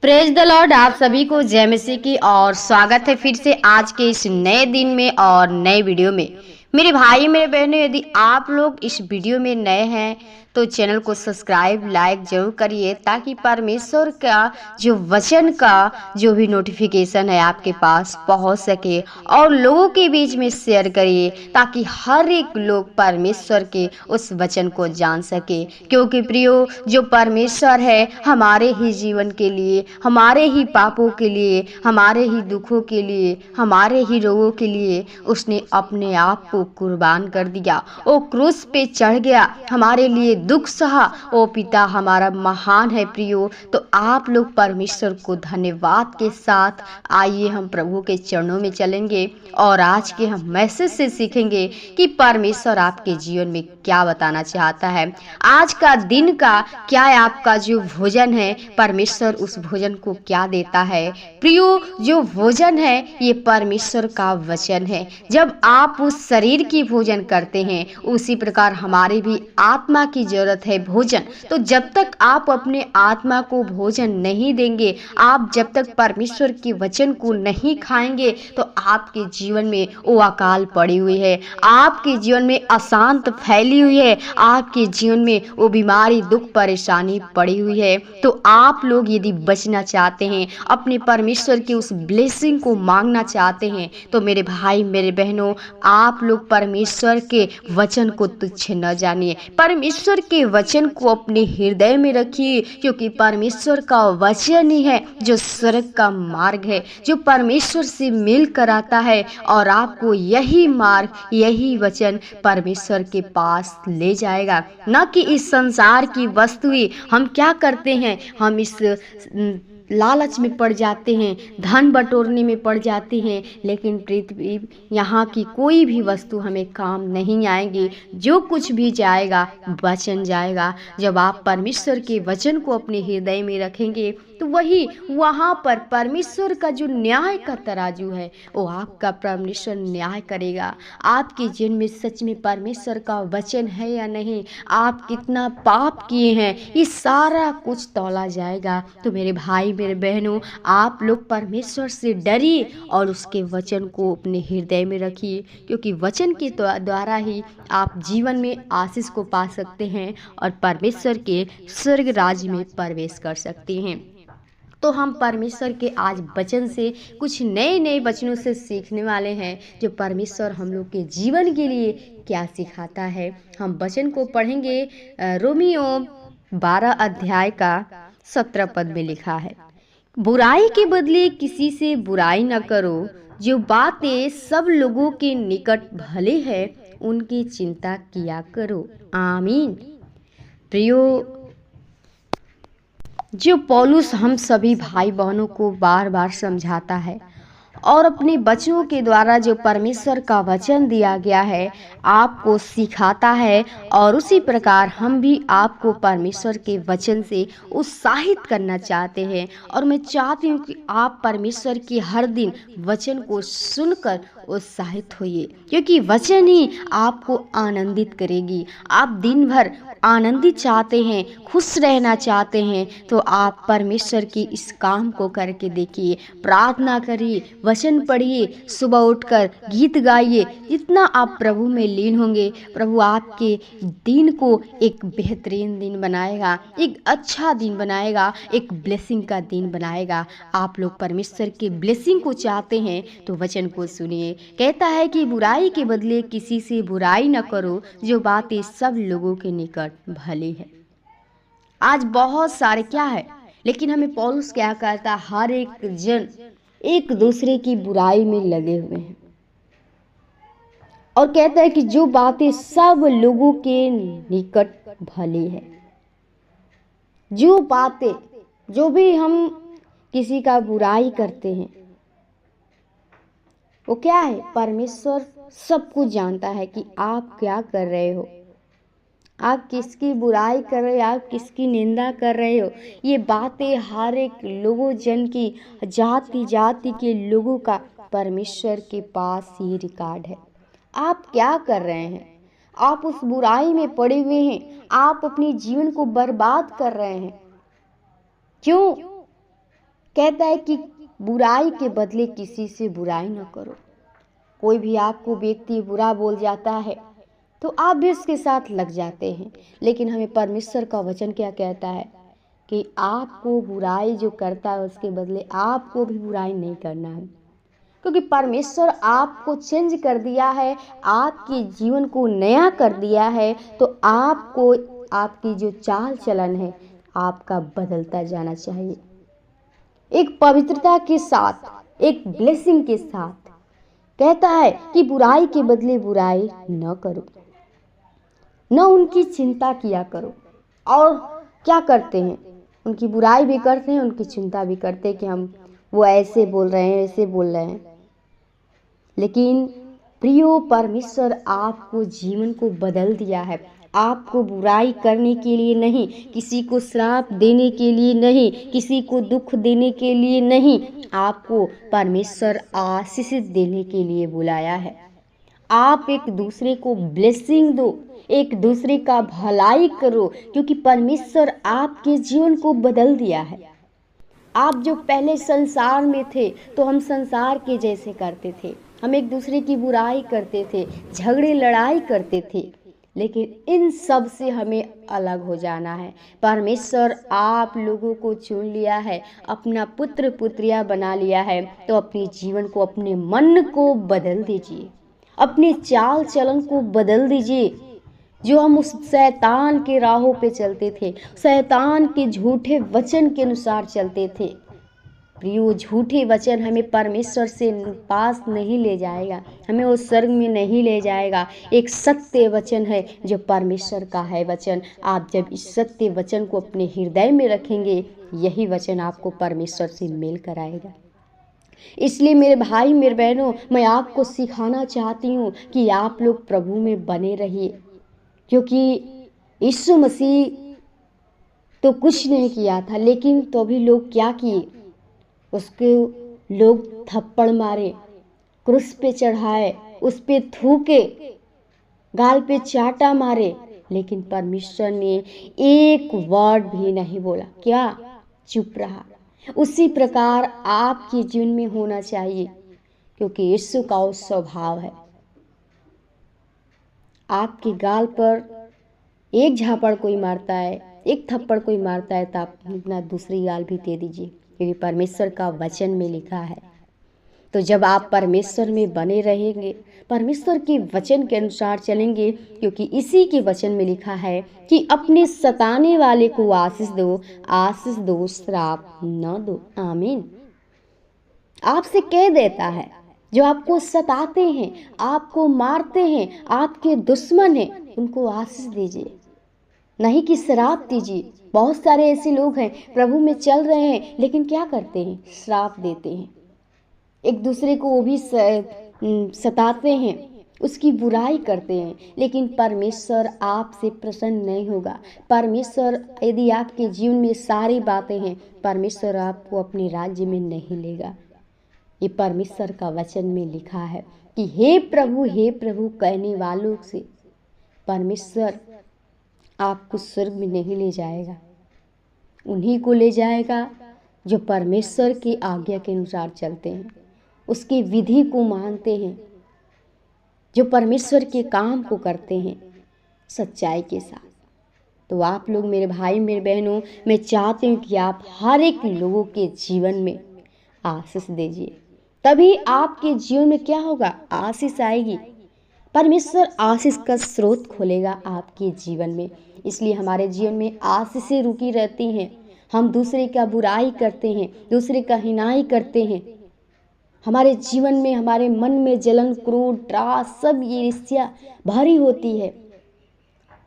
Praise the Lord. आप सभी को जय मसीह की और स्वागत है फिर से आज के इस नए दिन में और नए वीडियो में। मेरे भाई मेरे बहनों, यदि आप लोग इस वीडियो में नए हैं तो चैनल को सब्सक्राइब लाइक जरूर करिए, ताकि परमेश्वर का जो वचन का जो भी नोटिफिकेशन है आपके पास पहुंच सके और लोगों के बीच में शेयर करिए, ताकि हर एक लोग परमेश्वर के उस वचन को जान सके। क्योंकि प्रियो, जो परमेश्वर है हमारे ही जीवन के लिए, हमारे ही पापों के लिए, हमारे ही दुखों के लिए, हमारे ही रोगों के लिए उसने अपने आप को कुर्बान कर दिया। वो क्रूस पे चढ़ गया, हमारे लिए दुख सहा। वो पिता हमारा महान है प्रियो। तो आप लोग परमेश्वर को धन्यवाद के साथ आइए हम प्रभु के चरणों में चलेंगे और आज के हम मैसेज से सीखेंगे कि परमेश्वर आपके जीवन में क्या बताना चाहता है। आज का दिन का क्या है, आपका जो भोजन है परमेश्वर उस भोजन को क्या देता है। प्रियो, जो भोजन है ये परमेश्वर का वचन है। जब आप उस शरीर की भोजन करते हैं उसी प्रकार हमारे भी आत्मा की जरूरत है भोजन। तो जब तक आप अपने आत्मा को भोजन नहीं देंगे, आप जब तक परमेश्वर के वचन को नहीं खाएंगे, तो आपके जीवन में वो अकाल पड़ी हुई है, आपके जीवन में अशांत फैली हुई है, आपके जीवन में वो बीमारी दुख परेशानी पड़ी हुई है। तो आप लोग यदि बचना चाहते हैं, अपने परमेश्वर की उस ब्लेसिंग को मांगना चाहते हैं, तो मेरे भाई मेरे बहनों, आप लोग परमेश्वर के वचन को तुच्छ न जानिए, परमेश्वर के वचन को अपने हृदय में रखिए। क्योंकि परमेश्वर का वचन ही है जो स्वर्ग का मार्ग है, जो परमेश्वर से मिल कर आता है और आपको यही मार्ग यही वचन परमेश्वर के पास ले जाएगा, न कि इस संसार की वस्तुएं। हम क्या करते हैं, हम इस लालच में पड़ जाते हैं, धन बटोरने में पड़ जाते हैं, लेकिन पृथ्वी यहाँ की कोई भी वस्तु हमें काम नहीं आएगी। जो कुछ भी जाएगा वचन जाएगा। जब आप परमेश्वर के वचन को अपने हृदय में रखेंगे तो वही वहाँ पर परमेश्वर का जो न्याय का तराजू है वो आपका परमेश्वर न्याय करेगा। आपके जीवन में सच में परमेश्वर का वचन है या नहीं, आप कितना पाप किए हैं, ये सारा कुछ तौला जाएगा। तो मेरे भाई मेरे बहनों, आप लोग परमेश्वर से डरिए और उसके वचन को अपने हृदय में रखिए, क्योंकि वचन के द्वारा ही आप जीवन में आशीष को पा सकते हैं और परमेश्वर के स्वर्ग राज्य में प्रवेश कर सकते हैं। तो हम परमेश्वर के आज वचन से कुछ नए नए वचनों से सीखने वाले हैं, जो परमेश्वर हम लोग के जीवन के लिए क्या सिखाता है। हम वचन को पढ़ेंगे। रोमियो 12 अध्याय का 17 पद में लिखा है, बुराई के बदले किसी से बुराई न करो, जो बातें सब लोगों के निकट भले है उनकी चिंता किया करो। आमीन। प्रियो, जो पौलुस हम सभी भाई बहनों को बार बार समझाता है और अपने बच्चों के द्वारा जो परमेश्वर का वचन दिया गया है आपको सिखाता है, और उसी प्रकार हम भी आपको परमेश्वर के वचन से उत्साहित करना चाहते हैं। और मैं चाहती हूँ कि आप परमेश्वर की हर दिन वचन को सुनकर उत्साहित होइए, क्योंकि वचन ही आपको आनंदित करेगी। आप दिन भर आनंदित चाहते हैं, खुश रहना चाहते हैं, तो आप परमेश्वर की इस काम को करके देखिए। प्रार्थना करिए, वचन पढ़िए, सुबह उठकर गीत गाइए। जितना आप प्रभु में लीन होंगे, प्रभु आपके दिन को एक बेहतरीन दिन बनाएगा, एक अच्छा दिन बनाएगा, एक ब्लेसिंग का दिन बनाएगा। आप लोग परमेश्वर के ब्लेसिंग को चाहते हैं तो वचन को सुनिए। कहता है कि बुराई के बदले किसी से बुराई न करो, जो बातें सब लोगों के निकट भली है। आज बहुत सारे क्या है, लेकिन हमें पौलुस क्या कहता, हर एक जन एक दूसरे की बुराई में लगे हुए हैं, और कहता है कि जो बातें सब लोगों के निकट भली है। जो बातें, जो भी हम किसी का बुराई करते हैं, वो क्या है, परमेश्वर सब कुछ जानता है कि आप क्या कर रहे हो, आप किसकी बुराई कर रहे हो, आप किसकी निंदा कर रहे हो। ये बातें हर एक लोगों जन की, जाति जाति के लोगों का परमेश्वर के पास ही रिकॉर्ड है। आप क्या कर रहे हैं, आप उस बुराई में पड़े हुए हैं, आप अपने जीवन को बर्बाद कर रहे हैं। क्यों? कहता है कि बुराई के बदले किसी से बुराई न करो। कोई भी आपको व्यक्ति बुरा बोल जाता है तो आप भी उसके साथ लग जाते हैं, लेकिन हमें परमेश्वर का वचन क्या कहता है कि आपको बुराई जो करता है उसके बदले आपको भी बुराई नहीं करना है, क्योंकि परमेश्वर आपको चेंज कर दिया है, आपके जीवन को नया कर दिया है। तो आपको आपकी जो चाल चलन है आपका बदलता जाना चाहिए, एक पवित्रता के साथ, एक ब्लेसिंग के साथ। कहता है कि बुराई के बदले बुराई न करो, न उनकी चिंता किया करो। और क्या करते हैं, उनकी बुराई भी करते हैं, उनकी चिंता भी करते हैं कि हम वो ऐसे बोल रहे हैं, ऐसे बोल रहे हैं। लेकिन प्रियो, परमेश्वर आपको जीवन को बदल दिया है। आपको बुराई करने के लिए नहीं, किसी को श्राप देने के लिए नहीं, किसी को दुख देने के लिए नहीं, आपको परमेश्वर आशीष देने के लिए बुलाया है। आप एक दूसरे को ब्लेसिंग दो, एक दूसरे का भलाई करो, क्योंकि परमेश्वर आपके जीवन को बदल दिया है। आप जो पहले संसार में थे तो हम संसार के जैसे करते थे, हम एक दूसरे की बुराई करते थे, झगड़े लड़ाई करते थे, लेकिन इन सब से हमें अलग हो जाना है। परमेश्वर आप लोगों को चुन लिया है, अपना पुत्र पुत्रिया बना लिया है, तो अपने जीवन को, अपने मन को बदल दीजिए, अपने चाल चलन को बदल दीजिए। जो हम उस शैतान के राहों पे चलते थे, शैतान के झूठे वचन के अनुसार चलते थे, प्रियो, झूठे वचन हमें परमेश्वर से पास नहीं ले जाएगा, हमें उस स्वर्ग में नहीं ले जाएगा। एक सत्य वचन है जो परमेश्वर का है वचन। आप जब इस सत्य वचन को अपने हृदय में रखेंगे, यही वचन आपको परमेश्वर से मिल कर आएगा। इसलिए मेरे भाई, मेरे बहनों, मैं आपको सिखाना चाहती हूँ कि आप लोग प्रभु में बने रहिए, क्योंकि यीशु मसीह तो कुछ नहीं किया था, लेकिन तो भी लोग क्या किए, उसके लोग थप्पड़ मारे, क्रूस पे चढ़ाए, उस पे थूके, गाल पे चाटा मारे, लेकिन परमेश्वर ने एक वर्ड भी नहीं बोला। क्या? चुप रहा। उसी प्रकार आपके जीवन में होना चाहिए, क्योंकि यीशु का वो स्वभाव है। आपके गाल पर एक झापड़ कोई मारता है, एक थप्पड़ कोई मारता है, तो आप अपना दूसरी गाल भी दे दीजिए, क्योंकि परमेश्वर का वचन में लिखा है। तो जब आप परमेश्वर में बने रहेंगे, परमेश्वर के वचन के अनुसार चलेंगे, क्योंकि इसी के वचन में लिखा है कि अपने सताने वाले को आशीष दो, श्राप न दो। आमीन। आपसे कह देता है, जो आपको सताते हैं, आपको मारते हैं, आपके दुश्मन हैं, उनको आशीष दीजिए, नहीं कि श्राप दीजिए। बहुत सारे ऐसे लोग हैं, प्रभु में चल रहे हैं, लेकिन क्या करते हैं? श्राप देते हैं, एक दूसरे को वो भी सताते हैं, उसकी बुराई करते हैं। लेकिन परमेश्वर आपसे प्रसन्न नहीं होगा। परमेश्वर, यदि आपके जीवन में सारी बातें हैं, परमेश्वर आपको अपने राज्य में नहीं लेगा। ये परमेश्वर का वचन में लिखा है कि हे प्रभु कहने वालों से परमेश्वर आपको स्वर्ग में नहीं ले जाएगा, उन्हीं को ले जाएगा जो परमेश्वर की आज्ञा के अनुसार चलते हैं, उसकी विधि को मानते हैं, जो परमेश्वर के काम को करते हैं सच्चाई के साथ। तो आप लोग, मेरे भाई, मेरे बहनों, मैं चाहती हूँ कि आप हर एक लोगों के जीवन में आशीष दीजिए, तभी आपके जीवन में क्या होगा? आशीष आएगी। परमेश्वर आशीष का स्रोत खोलेगा आपके जीवन में। इसलिए हमारे जीवन में आशीषें रुकी रहती हैं। हम दूसरे का बुराई करते हैं, दूसरे का हिनाई करते हैं, हमारे जीवन में, हमारे मन में जलन, क्रोध, त्रास, सब ये ईर्ष्या भरी होती है।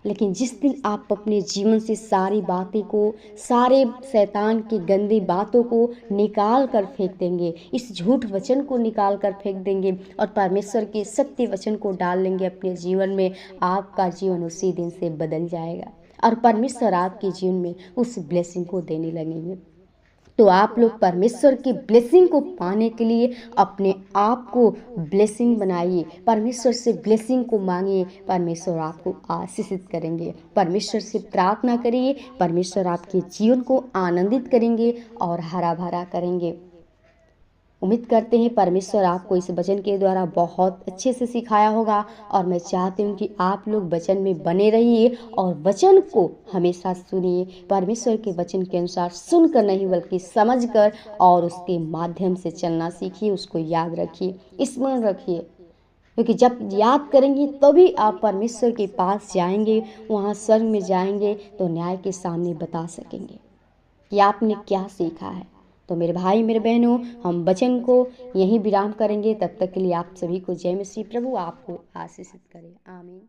लेकिन जिस दिन आप अपने जीवन से सारी बातें को, सारे शैतान की गंदी बातों को निकाल कर फेंक देंगे, इस झूठ वचन को निकाल कर फेंक देंगे और परमेश्वर के सत्य वचन को डाल लेंगे अपने जीवन में, आपका जीवन उसी दिन से बदल जाएगा और परमेश्वर आपके जीवन में उस ब्लेसिंग को देने लगेंगे। तो आप लोग परमेश्वर की ब्लेसिंग को पाने के लिए अपने आप को ब्लेसिंग बनाइए, परमेश्वर से ब्लेसिंग को मांगिए, परमेश्वर आपको आशीषित करेंगे। परमेश्वर से प्रार्थना करिए, परमेश्वर आपके जीवन को आनंदित करेंगे और हरा भरा करेंगे। उम्मीद करते हैं परमेश्वर आपको इस वचन के द्वारा बहुत अच्छे से सिखाया होगा, और मैं चाहती हूँ कि आप लोग वचन में बने रहिए और वचन को हमेशा सुनिए। परमेश्वर के वचन के अनुसार सुनकर नहीं बल्कि समझकर और उसके माध्यम से चलना सीखिए, उसको याद रखिए, स्मरण रखिए, क्योंकि जब याद करेंगे तभी आप परमेश्वर के पास जाएंगे, वहाँ स्वर्ग में जाएंगे तो न्याय के सामने बता सकेंगे कि आपने क्या सीखा है। तो मेरे भाई मेरे बहनों, हम वचन को यहीं विराम करेंगे। तब तक के लिए आप सभी को जय मसीह। प्रभु आपको आशीषित करे। आमीन।